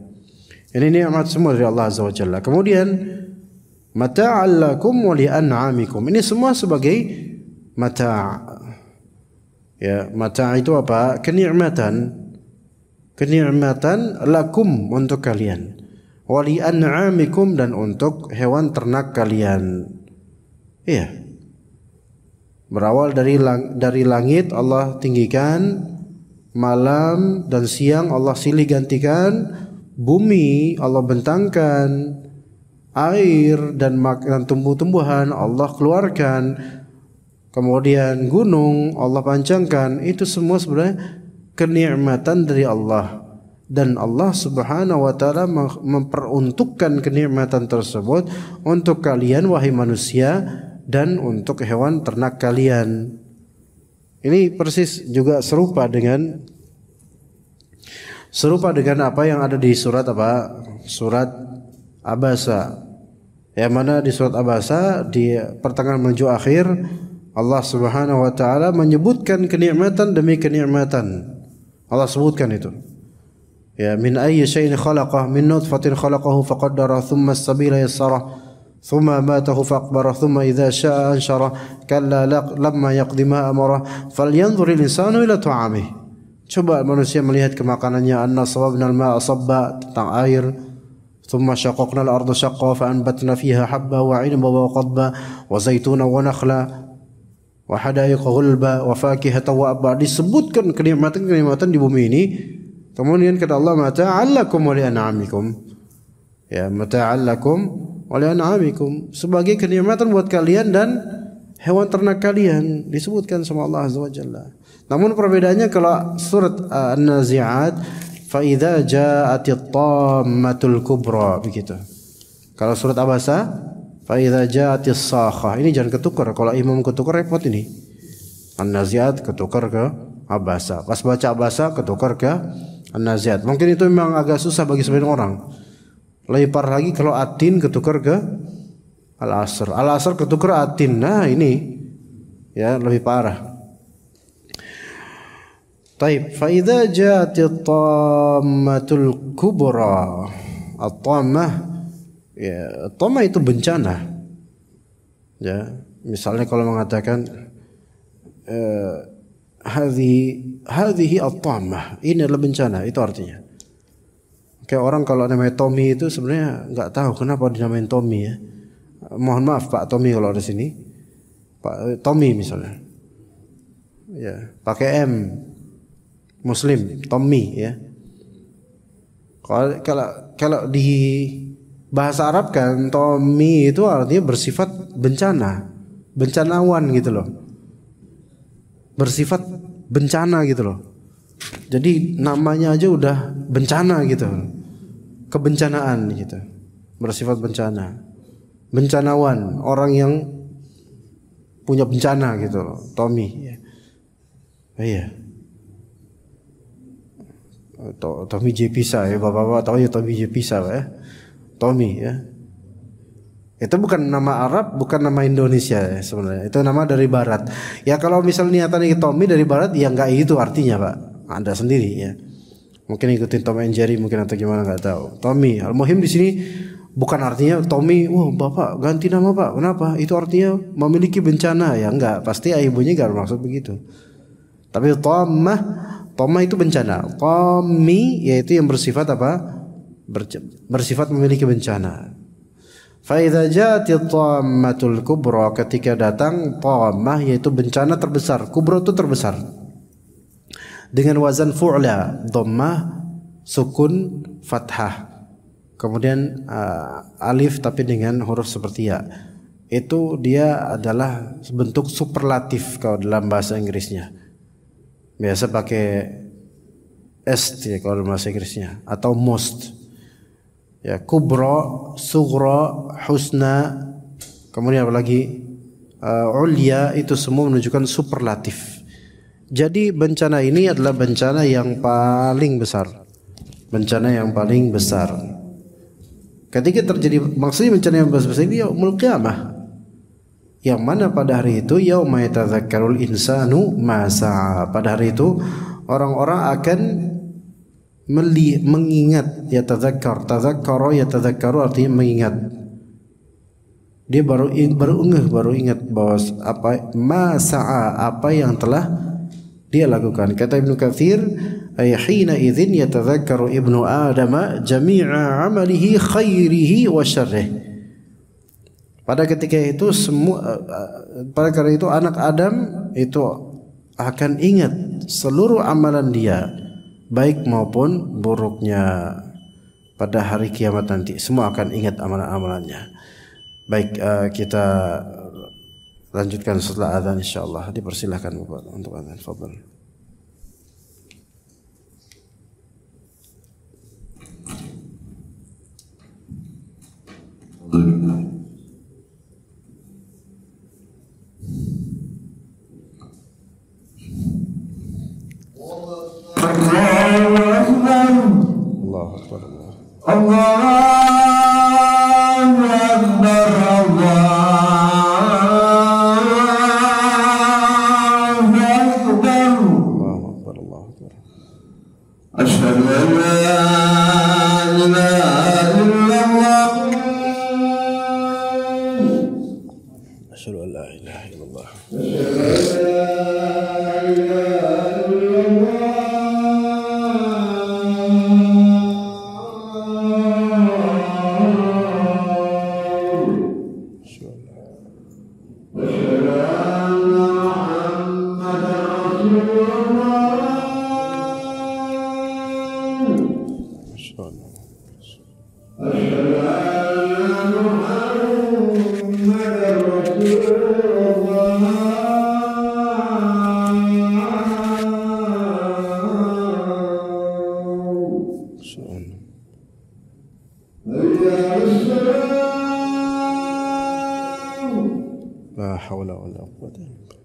Ini nikmat semua dari Allah Azza wa Jalla. Kemudian mata'al lakum wa li'an'amikum. Ini semua sebagai mata'. Ya, mata' itu apa? Kenikmatan. Kenikmatan lakum, untuk kalian. Wa li'an'amikum, dan untuk hewan ternak kalian. Iya. Berawal dari langit Allah tinggikan, malam dan siang Allah silih gantikan, bumi Allah bentangkan, air dan tumbuh-tumbuhan Allah keluarkan, kemudian gunung Allah pancangkan. Itu semua sebenarnya kenikmatan dari Allah. Dan Allah Subhanahu wa Ta'ala memperuntukkan kenikmatan tersebut untuk kalian wahai manusia dan untuk hewan ternak kalian. Ini persis juga serupa dengan apa yang ada di surat apa? Surat Abasa. Yang mana di surat Abasa di pertengahan menuju akhir Allah Subhanahu wa Ta'ala menyebutkan kenikmatan demi kenikmatan. Allah sebutkan itu. Ya, min ayyi syai'in khalaqah, min nutfatin khalaqahu faqaddara thumma as-sabila yassara thumma matahu faqbara thumma idza syaa'a anshara kalla lamma yaqdi ma amara falyanzur al-insanu ila ta'amih. Coba manusia melihat ke makanannya. Anna sababna al-ma'a sabba, tentang air. Thumma syaqaqna al-arda syaqqa fa anbatna fiha habba wa 'inaba wa qadba wa zaytuna wa nakhla. wa hadaiqa ghulba wa fakihatan wa abba. Disebutkan kenikmatan-kenikmatan di bumi ini. Kemudian kata Allah, mata'allakum wa li'an'amikum. Ya, mata'allakum wa li'an'amikum, sebagai kenikmatan buat kalian dan hewan ternak kalian, disebutkan sama Allah Azza wa Jalla. Namun perbedaannya kalau surat An-Nazi'at, fa idza ja'atit tammatul kubra, begitu. Kalau surat Abasa, fa idza ja'atis sakhah. Ini jangan ketukar. Kalau imam ketukar repot ini. An-Nazi'at ketukar ke Abasa. Pas baca Abasa ketukar ke An-Nazi'at. Mungkin itu memang agak susah bagi sebagian orang. Lebih parah lagi kalau Atin ketukar ke Al-Asr. Al-Asr ketukar Atin. Nah ini ya lebih parah. Taib, fa idza ja'atit tammatul kubra. At-tammah, ya, tammah itu bencana. Ya, misalnya kalau mengatakan hadhihi at-tammah, ini adalah bencana, itu artinya. Kayak orang kalau namanya Tommy itu sebenarnya nggak tahu kenapa dinamain Tommy ya. Mohon maaf Pak Tommy kalau ada sini. Pak Tommy misalnya. Ya, pakai M. Muslim, Tommy ya. Kalau di bahasa Arab kan Tommy itu artinya bersifat bencana, bencanawan gitu loh. Bersifat bencana gitu loh. Jadi namanya aja udah bencana gitu. Kebencanaan gitu. Bersifat bencana. Bencanawan, orang yang punya bencana gitu loh, Tommy ya. Iya. Tommy J Pisa ya, bapak-bapak tahu ya Tommy J Pisa ya. Tommy ya. Itu bukan nama Arab, bukan nama Indonesia ya sebenarnya. Itu nama dari barat. Ya kalau misalnya niatannya Tommy dari barat ya enggak itu artinya, Pak. Anda sendiri ya. Mungkin ikutin Tom and Jerry mungkin atau gimana enggak tahu. Tommy, al-muhim di sini bukan artinya Tommy, wah Bapak ganti nama Pak. Kenapa? Itu artinya memiliki bencana ya enggak. Pasti ibunya enggak bermaksud begitu. Tapi Tammah itu bencana. Tommy yaitu yang bersifat apa? Bersifat memiliki bencana. Fa idza ja'atit tammatul kubra, ketika datang tammah yaitu bencana terbesar. Kubra itu terbesar. Dengan wazan fu'la, dhammah, sukun, fathah. Kemudian alif tapi dengan huruf seperti ya. Itu dia adalah bentuk superlatif kalau dalam bahasa Inggrisnya. Biasa pakai est ya kalau dalam bahasa Inggrisnya atau most. Ya, kubra, sughra, husna, kemudian apalagi ulya, itu semua menunjukkan superlatif. Jadi bencana ini adalah bencana yang paling besar. Bencana yang paling besar. Ketika terjadi, maksudnya bencana yang besar ini yaumul qiyamah. Yang mana pada hari itu yauma yatadzakkarul insanu ma sa'a. Pada hari itu orang-orang akan mengingat, yatadzakkar, tadzakkara yatadzakkaru artinya mengingat. Dia baru ingat bahwa apa ma sa'a, apa yang telah dia lakukan. Kata Ibnu Katsir, ay hina idzin yatadzakkaru ibnu Adam jami'a amalihi khairihi wa syarrihi. Pada ketika itu pada kali itu anak Adam itu akan ingat seluruh amalan dia, baik maupun buruknya. Pada hari kiamat nanti semua akan ingat amalan-amalannya. Baik, kita lanjutkan setelah azan insyaallah. Dipersilahkan Bapak untuk azan. Fadhil. Allahu Akbar. Allahu Akbar. Asyhadu an la ilaha illallah. Asyhadu an la ilaha illallah. La haula wala quwwata illa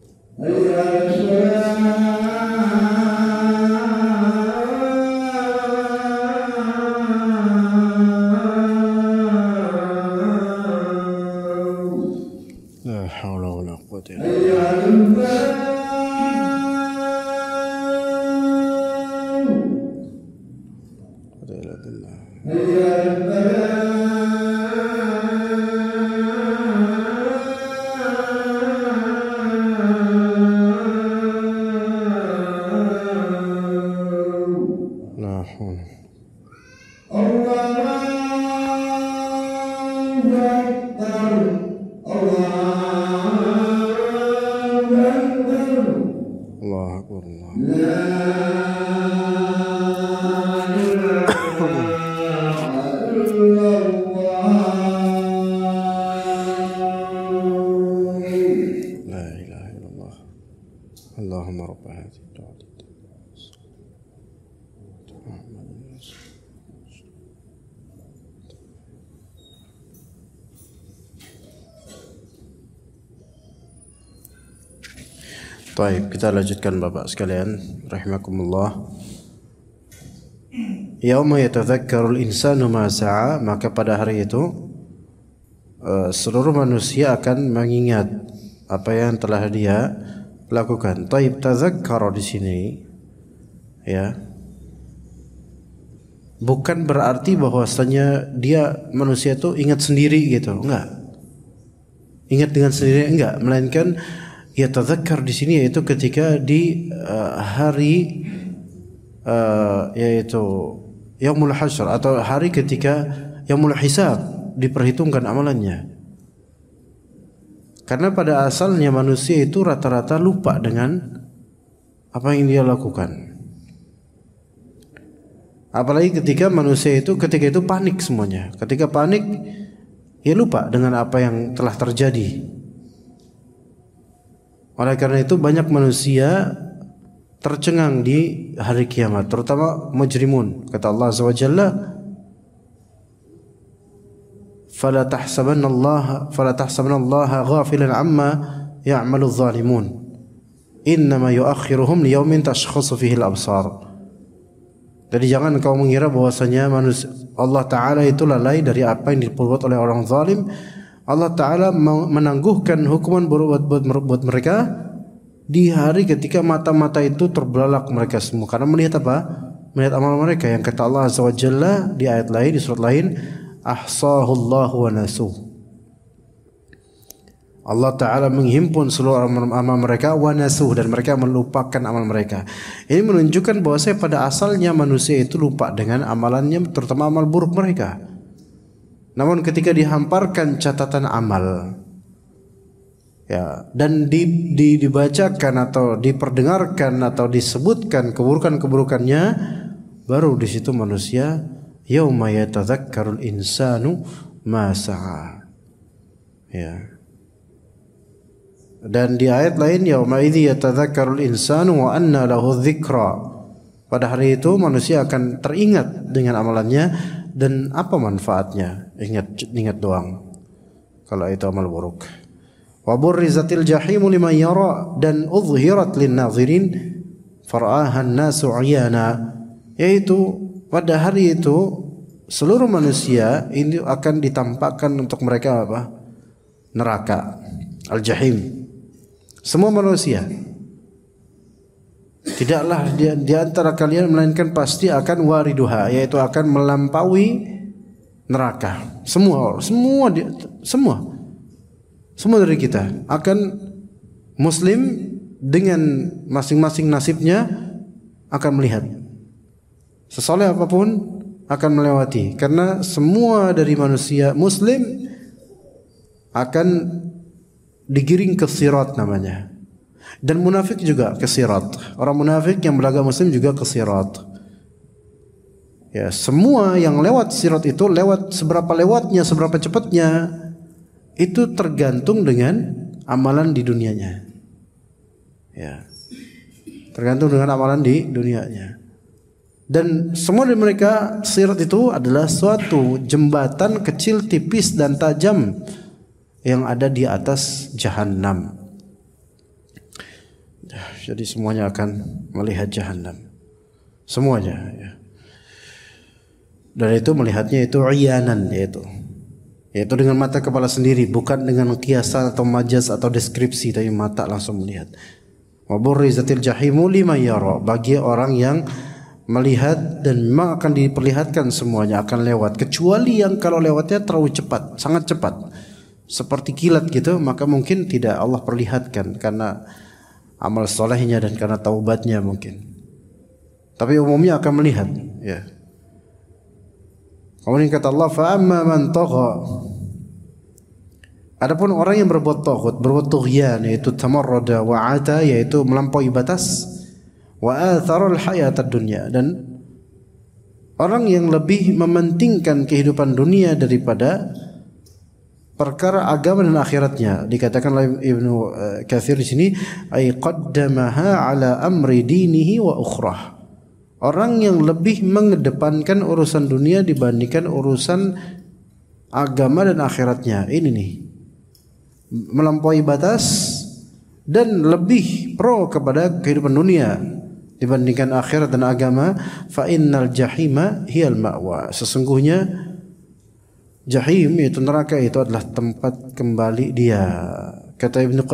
Baik, kita lanjutkan Bapak sekalian rahimakumullah. Yauma yatadzakkarul insanu ma sa'a, maka pada hari itu seluruh manusia akan mengingat apa yang telah dia lakukan. Taib, tazakkara di sini ya bukan berarti bahwasanya dia manusia itu ingat sendiri gitu, enggak. Ingat dengan sendiri enggak, melainkan ya tazakkar di sini yaitu ketika di hari yaitu yaumul hasyr atau hari ketika yaumul hisab, diperhitungkan amalannya. Karena pada asalnya manusia itu rata-rata lupa dengan apa yang dia lakukan. Apalagi ketika manusia itu ketika itu panik semuanya. Ketika panik ya lupa dengan apa yang telah terjadi. Oleh karena itu banyak manusia tercengang di hari kiamat, terutama mujrimun. Kata Allah Azza wa Jalla, "Fala tahsabanna Allah ghafilan amma ya'malu adh-dhalimun. Innama yu'akhiruhum liyaumin tashkhasu fihi al-absar." Jadi jangan kau mengira bahwasanya manusia Allah Ta'ala itu lalai dari apa yang diperbuat oleh orang zalim. Allah Ta'ala menangguhkan hukuman buat mereka di hari ketika mata-mata itu terbelalak mereka semua. Karena melihat apa? Melihat amal mereka. Yang kata Allah Azza wa Jalla di ayat lain, di surat lain, ahsahullahu wa nasuh. Allah Ta'ala menghimpun seluruh amal mereka wa nasuh, dan mereka melupakan amal mereka. Ini menunjukkan bahwasanya pada asalnya manusia itu lupa dengan amalannya, terutama amal buruk mereka. Namun ketika dihamparkan catatan amal ya dan dibacakan atau diperdengarkan atau disebutkan keburukan-keburukannya, baru di situ manusia yauma yatadzakkarul insanu ma sa'a. Ya. Dan di ayat lain yauma idzi yatadzakkarul insanu wa anna lahu dzikra. Pada hari itu manusia akan teringat dengan amalannya dan apa manfaatnya? Ingat doang. Kalau itu amal buruk. Wa burrizatil jahimu liman yara, dan udhirat lin nazirin fara'aha an-nasu 'ayana. Yaitu pada hari itu seluruh manusia ini akan ditampakkan untuk mereka apa? Neraka, al-jahim. Semua manusia. Tidaklah di antara kalian melainkan pasti akan wariduha, yaitu akan melampaui neraka. Semua dari kita akan muslim dengan masing-masing nasibnya akan melihat. Sesoleh apapun akan melewati, karena semua dari manusia muslim akan digiring ke sirat namanya. Dan munafik juga ke sirat. Orang munafik yang beragama muslim juga ke sirat. Ya, semua yang lewat sirat itu, lewat seberapa lewatnya, seberapa cepatnya, itu tergantung dengan amalan di dunianya. Ya, tergantung dengan amalan di dunianya. Dan semua dari mereka, sirat itu adalah suatu jembatan kecil, tipis dan tajam yang ada di atas jahanam. Jadi semuanya akan melihat jahanam, semuanya. Ya. Dan itu melihatnya itu iyanan, yaitu dengan mata kepala sendiri, bukan dengan kiasan atau majaz atau deskripsi, tapi mata langsung melihat. Wa burrizatil jahimu liman yara, bagi orang yang melihat, dan memang akan diperlihatkan semuanya, akan lewat, kecuali yang kalau lewatnya terlalu cepat, sangat cepat, seperti kilat gitu, maka mungkin tidak Allah perlihatkan karena amal solehnya dan karena taubatnya mungkin. Tapi umumnya akan melihat, ya. Kemudian kata Allah, fa amma man tagha. Adapun orang yang berbuat taghut, berbuat tughyan, yaitu tamarrada wa ata, yaitu melampaui batas, wa athara al-hayatad dunya, dan orang yang lebih mementingkan kehidupan dunia daripada perkara agama dan akhiratnya. Dikatakan oleh Ibnu Katsir di sini, ay qaddamaha ala amri dinihi wa ukhrah. Orang yang lebih mengedepankan urusan dunia dibandingkan urusan agama dan akhiratnya. Ini nih, melampaui batas dan lebih pro kepada kehidupan dunia dibandingkan akhirat dan agama. Fa innal jahima hiyal ma'wa. Sesungguhnya jahim, yaitu neraka, itu adalah tempat kembali dia. Kata Ibnu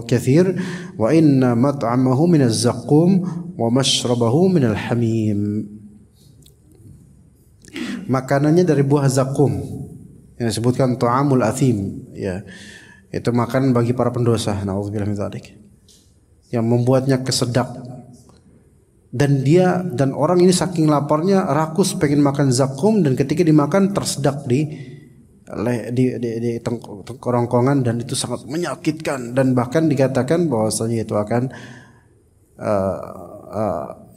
Katsir, wa inna mat'amahu minaz zaqqum wa mashrabahu minal hamim. Makanannya dari buah zakum yang disebutkan ta'amul athim, ya. Itu makan bagi para pendosa, naudzubillah min dzalik, yang membuatnya kesedap. Dan orang ini saking laparnya rakus pengen makan zakum, dan ketika dimakan tersedak di kerongkongan, dan itu sangat menyakitkan, dan bahkan dikatakan bahwasanya itu akan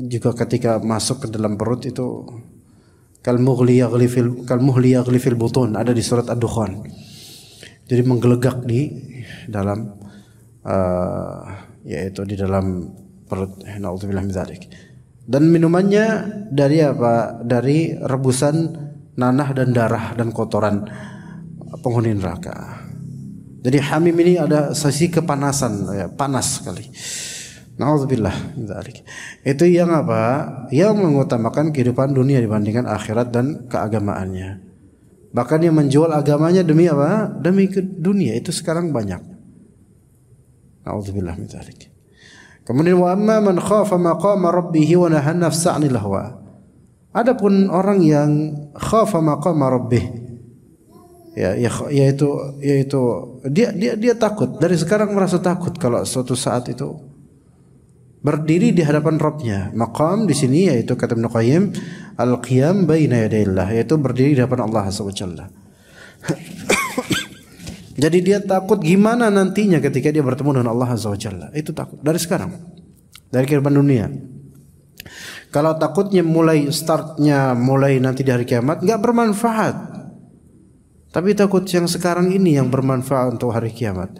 juga ketika masuk ke dalam perut itu kalmuhli yaghli fil butun, ada di surat Ad-Dukhan. Jadi menggelegak di dalam yaitu di dalam perut. Nauzubillah min dzalik. Dan minumannya dari apa? Dari rebusan nanah dan darah dan kotoran penghuni neraka. Jadi hamim ini ada sisi kepanasan, ya, panas sekali. Nauzubillah min dzalik. Itu yang apa? Yang mengutamakan kehidupan dunia dibandingkan akhirat dan keagamaannya. Bahkan yang menjual agamanya demi apa? Demi dunia, itu sekarang banyak. Nauzubillah min dzalik. Kemudian wa amma man khafa maqama rabbih wa nahan nafsa 'anil hawa. Adapun orang yang khafa maqama rabbih, yaitu dia takut, dari sekarang merasa takut kalau suatu saat itu berdiri di hadapan Rabbnya. Maqam di sini yaitu kata Ibnu Qayyim al-qiyam baina yadayillah, yaitu berdiri di hadapan Allah Subhanahu wa taala. Jadi dia takut gimana nantinya ketika dia bertemu dengan Allah Azza wa Jalla. Itu takut dari sekarang, dari kehidupan dunia. Kalau takutnya mulai nanti di hari kiamat, nggak bermanfaat. Tapi takut yang sekarang ini yang bermanfaat untuk hari kiamat.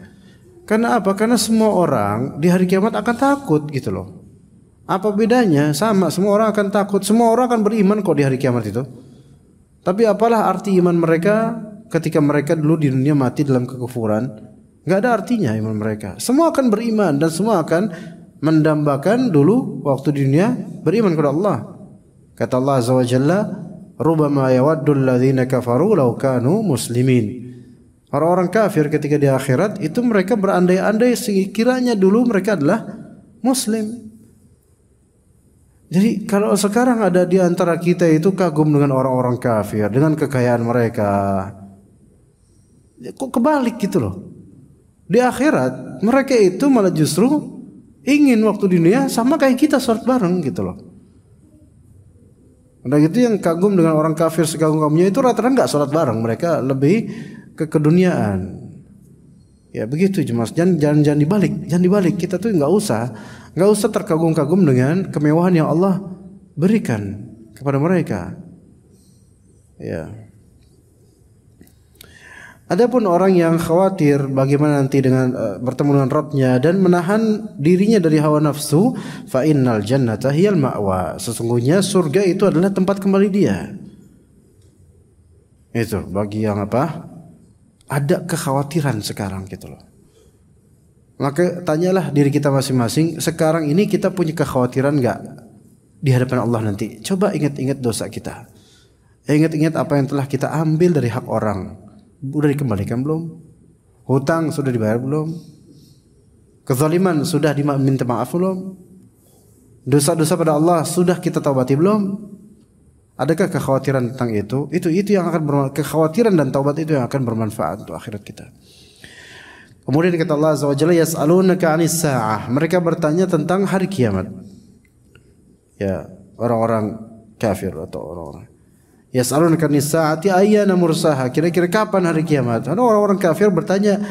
Karena apa? Karena semua orang di hari kiamat akan takut gitu loh. Apa bedanya? Sama, semua orang akan takut. Semua orang akan beriman kok di hari kiamat itu. Tapi apalah arti iman mereka ketika mereka dulu di dunia mati dalam kekufuran? Gak ada artinya iman mereka. Semua akan beriman dan semua akan mendambakan dulu waktu di dunia beriman kepada Allah. Kata Allah Azza wa Jalla, "Rubama yawaddul ladzina kafaru law kanu muslimin." Orang-orang kafir ketika di akhirat itu mereka berandai-andai sekiranya dulu mereka adalah muslim. Jadi kalau sekarang ada di antara kita itu kagum dengan orang-orang kafir, dengan kekayaan mereka, kok kebalik gitu loh. Di akhirat mereka itu malah justru ingin waktu di dunia sama kayak kita sholat bareng gitu loh. Udah gitu yang kagum dengan orang kafir sekagum-kagumnya itu rata-rata nggak sholat bareng, mereka lebih ke keduniaan. Ya begitu Mas, jangan dibalik. Kita tuh nggak usah terkagum-kagum dengan kemewahan yang Allah berikan. kepada mereka. Ya. Adapun orang yang khawatir bagaimana nanti dengan bertemu dengan Rabbnya dan menahan dirinya dari hawa nafsu, fa innal jannata hiyal ma'wa. Sesungguhnya surga itu adalah tempat kembali dia. Itu bagi yang apa? Ada kekhawatiran sekarang gitu loh. Maka tanyalah diri kita masing-masing, sekarang ini kita punya kekhawatiran enggak di hadapan Allah nanti? Coba ingat-ingat dosa kita. Ingat-ingat apa yang telah kita ambil dari hak orang. Sudah dikembalikan belum? Hutang sudah dibayar belum? Kezaliman sudah diminta maaf belum? Dosa-dosa pada Allah sudah kita taubati belum? Adakah kekhawatiran tentang itu? Itu yang akan kekhawatiran dan taubat itu yang akan bermanfaat untuk akhirat kita. Kemudian kata Allah Azza wa Jalla, yas'alunaka 'anis sa'ah. Mereka bertanya tentang hari kiamat. Ya, orang-orang kafir atau orang-orang. Yas'alunaka 'anis sa'ati ayyana mursaha. Kira-kira kapan hari kiamat? Ada orang-orang kafir bertanya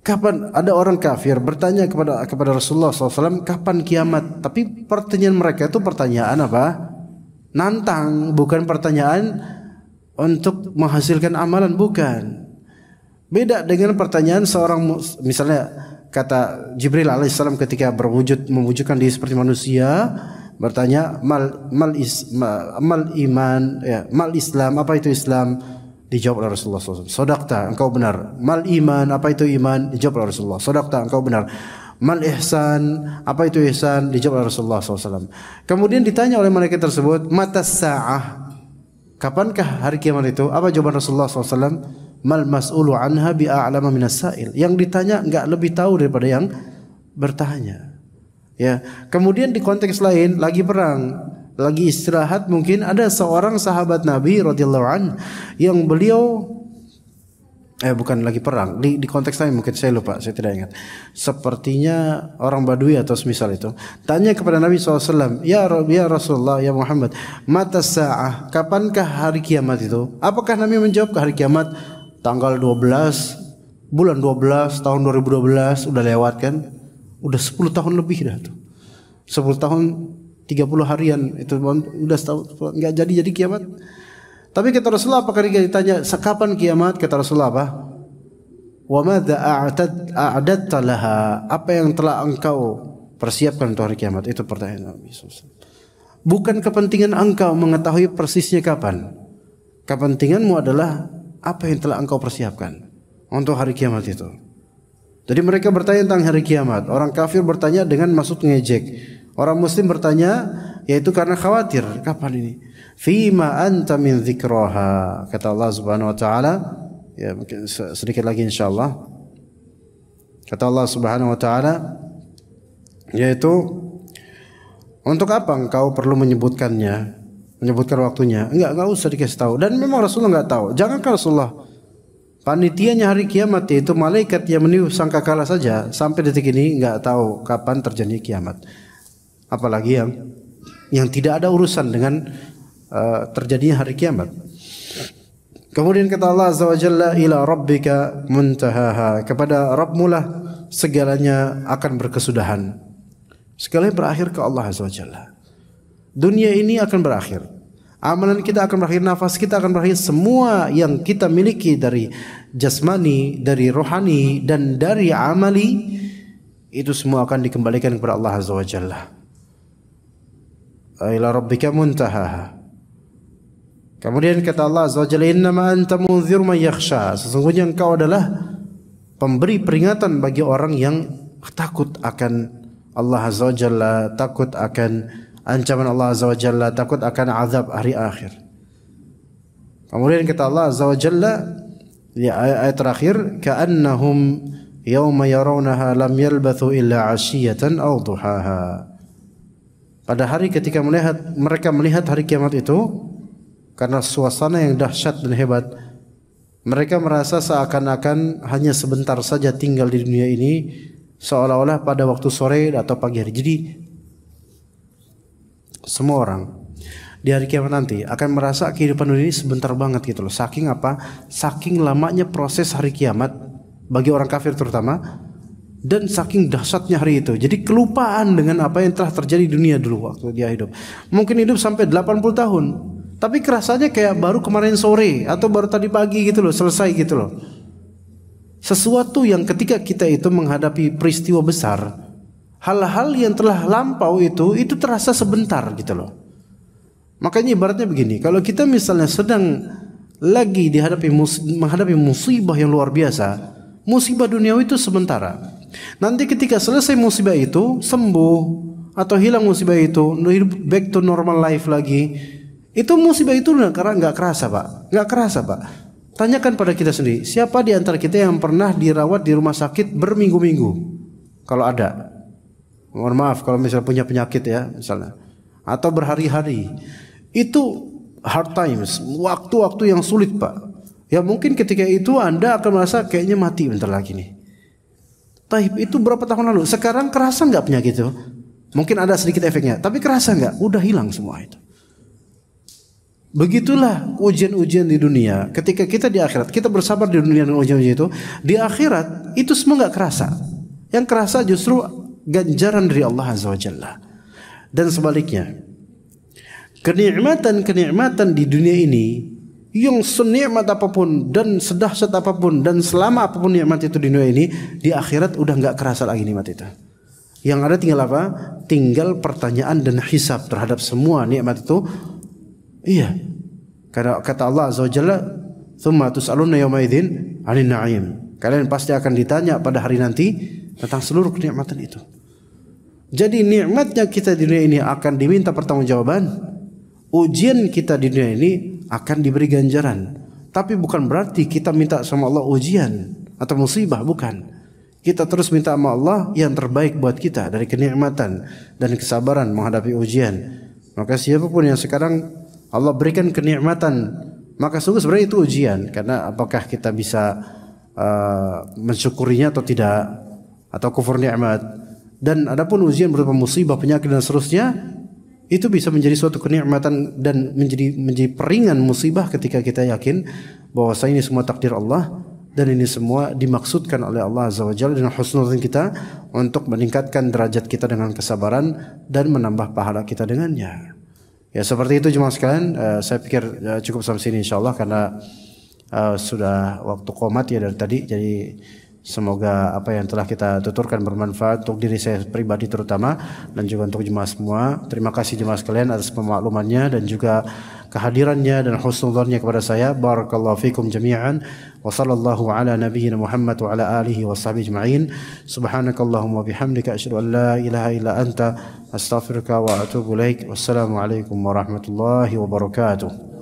kapan, ada orang kafir bertanya kepada Rasulullah SAW kapan kiamat. Tapi pertanyaan mereka itu pertanyaan apa? Nantang, bukan pertanyaan untuk menghasilkan amalan, bukan. Beda dengan pertanyaan seorang, misalnya kata Jibril alaihissalam ketika mewujudkan diri seperti manusia, bertanya mal iman, ya, mal Islam, apa itu Islam? Dijawab oleh Rasulullah SAW. Sodakta, engkau benar. Mal iman, apa itu iman? Dijawab oleh Rasulullah. Sodakta, engkau benar. Mal ihsan, apa itu ihsan? Dijawab oleh Rasulullah SAW. Kemudian ditanya oleh malaikat tersebut, matas sa'ah, kapankah hari kiamat itu? Apa jawaban Rasulullah SAW? Mal mas'ulu anha bi'a'lama minas sa'il. Yang ditanya enggak lebih tahu daripada yang bertanya. Ya, kemudian di konteks lain lagi perang, lagi istirahat, mungkin ada seorang sahabat Nabi radhiyallahu anhu yang beliau bukan lagi perang, di konteks lain mungkin saya lupa, saya tidak ingat. Sepertinya orang Badui atau semisal itu tanya kepada Nabi SAW, ya Rasulullah, ya Muhammad, mata sa'ah, kapankah hari kiamat itu? Apakah Nabi menjawab ke hari kiamat tanggal 12 bulan 12 tahun 2012 udah lewat kan? Udah 10 tahun lebih dah tuh. 10 tahun 30 harian itu udah setahun, enggak jadi kiamat. Tapi kata Rasulullah, apakah ditanya kapan kiamat? Kata Rasulullah apa? Wa madza a'dadta laha? Apa yang telah engkau persiapkan untuk hari kiamat? Itu pertanyaan Nabi SAW. Bukan kepentingan engkau mengetahui persisnya kapan. Kepentinganmu adalah apa yang telah engkau persiapkan untuk hari kiamat itu. Jadi mereka bertanya tentang hari kiamat. Orang kafir bertanya dengan maksud ngejek. Orang muslim bertanya yaitu karena khawatir, kapan ini? Fima anta min dzikraha. Kata Allah Subhanahu wa taala, ya mungkin sedikit lagi insyaallah. Kata Allah Subhanahu wa taala, yaitu untuk apa engkau perlu menyebutkannya? Menyebutkan waktunya? Enggak usah dikasih tahu. Dan memang Rasulullah enggak tahu. Jangankan Rasulullah, panitianya hari kiamat yaitu malaikat yang meniup sangkakala saja sampai detik ini enggak tahu kapan terjadi kiamat. Apalagi yang tidak ada urusan dengan terjadinya hari kiamat. Kemudian kata Allah Azza wa Jalla, ila rabbika muntahaha, kepada Rabbmu lah segalanya akan berkesudahan. Segalanya berakhir ke Allah Azza wa Jalla. Dunia ini akan berakhir, amalan kita akan berakhir, nafas kita akan berakhir, semua yang kita miliki dari jasmani, dari rohani dan dari amali itu semua akan dikembalikan kepada Allah Azza wa Jalla. Ila rabbika muntahaha. Kemudian kata Allah Azza wa Jalla, innama anta munzir man yakhsha. Sesungguhnya engkau adalah pemberi peringatan bagi orang yang takut akan Allah Azza wa Jalla, takut akan ancaman Allah Azza wa Jalla, takut akan azab hari akhir. Kemudian kata Allah Azza wa Jalla di ayat terakhir, ka'annahum yawma yarawnaha lam yalbathu illa 'ashiyatan aw duhaha. Pada hari ketika mereka melihat hari kiamat itu, karena suasana yang dahsyat dan hebat, mereka merasa seakan-akan hanya sebentar saja tinggal di dunia ini, seolah-olah pada waktu sore atau pagi hari. Jadi semua orang di hari kiamat nanti akan merasa kehidupan dunia ini sebentar banget gitu loh. Saking apa? Saking lamanya proses hari kiamat bagi orang kafir terutama. Dan saking dahsyatnya hari itu, jadi kelupaan dengan apa yang telah terjadi di dunia dulu waktu dia hidup. Mungkin hidup sampai 80 tahun, tapi kerasanya kayak baru kemarin sore atau baru tadi pagi gitu loh, selesai gitu loh. Sesuatu yang ketika kita itu menghadapi peristiwa besar, hal-hal yang telah lampau itu terasa sebentar gitu loh. Makanya ibaratnya begini, kalau kita misalnya sedang lagi menghadapi musibah yang luar biasa, musibah duniawi itu sementara. Nanti ketika selesai musibah itu, sembuh atau hilang musibah itu, back to normal life lagi, itu musibah itu nggak kerasa Pak, nggak kerasa Pak. Tanyakan pada kita sendiri, siapa di antara kita yang pernah dirawat di rumah sakit berminggu-minggu? Kalau ada, mohon maaf kalau misalnya punya penyakit ya misalnya, atau berhari-hari, itu hard times, waktu-waktu yang sulit Pak. Ya mungkin ketika itu Anda akan merasa kayaknya mati bentar lagi nih. Taib itu berapa tahun lalu? Sekarang kerasa nggak penyakit itu? Mungkin ada sedikit efeknya, tapi kerasa nggak? Udah hilang semua itu. Begitulah ujian-ujian di dunia. Ketika kita di akhirat, kita bersabar di dunia dengan ujian-ujian itu. Di akhirat itu semua nggak kerasa. Yang kerasa justru ganjaran dari Allah Azza wa Jalla. Dan sebaliknya, kenikmatan-kenikmatan di dunia ini yang senikmat apapun dan sedahsyat apapun dan selama apapun nikmat itu di dunia ini, di akhirat udah nggak kerasa lagi nikmat itu. Yang ada tinggal apa? Tinggal pertanyaan dan hisab terhadap semua nikmat itu. Iya. Karena kata Allah Azza wa Jalla, "Tsumma tus'aluna yawma idzin 'anil na'im." Kalian pasti akan ditanya pada hari nanti tentang seluruh kenikmatan itu. Jadi nikmatnya kita di dunia ini akan diminta pertanggungjawaban. Ujian kita di dunia ini akan diberi ganjaran. Tapi bukan berarti kita minta sama Allah ujian atau musibah, bukan. Kita terus minta sama Allah yang terbaik buat kita dari kenikmatan dan kesabaran menghadapi ujian. Maka siapapun yang sekarang Allah berikan kenikmatan, maka sungguh sebenarnya itu ujian. Karena apakah kita bisa mensyukurinya atau tidak, atau kufur nikmat. Dan adapun ujian berupa musibah, penyakit dan seterusnya, itu bisa menjadi suatu kenikmatan dan menjadi peringan musibah ketika kita yakin bahwa ini semua takdir Allah dan ini semua dimaksudkan oleh Allah Azza wa Jalla dengan husnudzon kita untuk meningkatkan derajat kita dengan kesabaran dan menambah pahala kita dengannya. Ya seperti itu jemaah sekalian, saya pikir cukup sampai sini insyaallah karena sudah waktu qomat ya dari tadi. Jadi semoga apa yang telah kita tuturkan bermanfaat untuk diri saya pribadi terutama dan juga untuk jemaah semua. Terima kasih jemaah sekalian atas pemaklumannya dan juga kehadirannya dan husnudzonnya kepada saya. Barakallahu fikum jami'an wa sallallahu ala nabiyyina Muhammad wa ala alihi wa sahbihi ajma'in. Subhanakallahumma bihamdika asyhadu an la ilaha illa anta astaghfiruka wa atubu ilaik. Wassalamu alaikum warahmatullahi wabarakatuh.